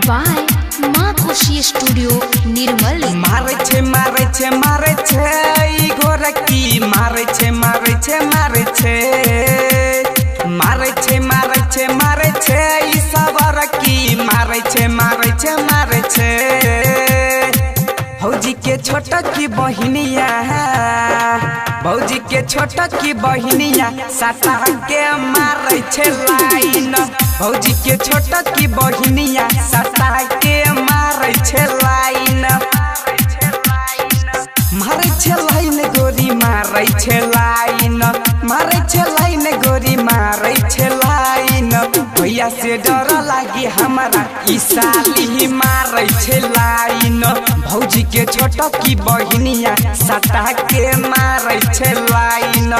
by माँ खुशी studio निर्मल। मारे छे ई गोरकी मारे छे ई सवरकी मारे छे भौजी के छोटा की बहिनिया भौजी के छोटा की बहिनिया सटा के मारे छे लाइन भौजी के छोटा की बहिनिया सटा के मारे छे लाइन गोरी मारे छे लाइन गोरी मारे छे लाइन भैया से डर लागी हमारा ई साली मारे छे लाइन भौजी के छोटा की बहिनिया सटा के मारे छे लाइन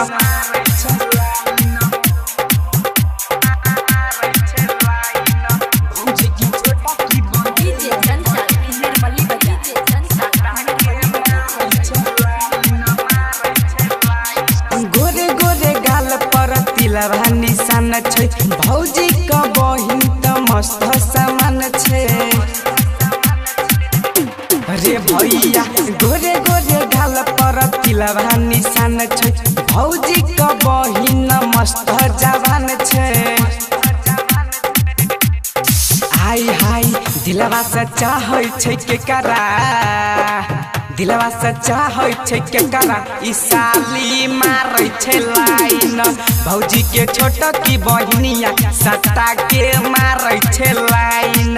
निशान छे भौजी का बहिन त मस्त सामान छे रे भैया गोरे गोरे गाल पर तिलवा निशान छे भौजी का बहिन मस्त जवान छे हाय हाय दिलवा सच्चा होय छे के करा दिलवा सच्चा होय छे के करा ई साली मारे छे लाइन भौजी के छोटा की बहिनिया सटा के मारे छे लाइन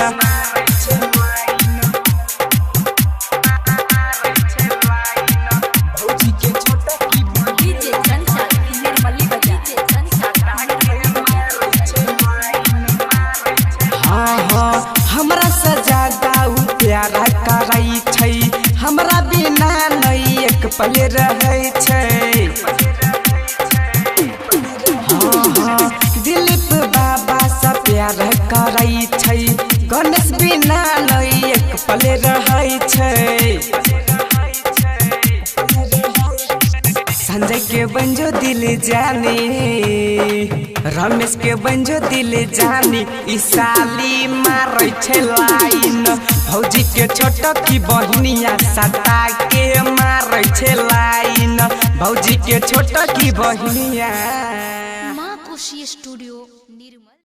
भौजी के छोटा की हाँ हाँ हमरा सजा दाऊ प्यारा कराई छै हमरा बिना नहीं एक पल रहे छे हाँ हाँ दिलीप बाबा से प्यार कराई छै गणेश बिना नहीं एक पल रहे छे संजय के बंजो दिल जानी रमेश के बंजो दिल जानी ई साली मारे छे लाइन भौजी के छोटा की बहिनिया सटा के मारे छे लाइन भौजी के छोटा की बहिनिया माँ खुशी स्टूडियो निर्मल।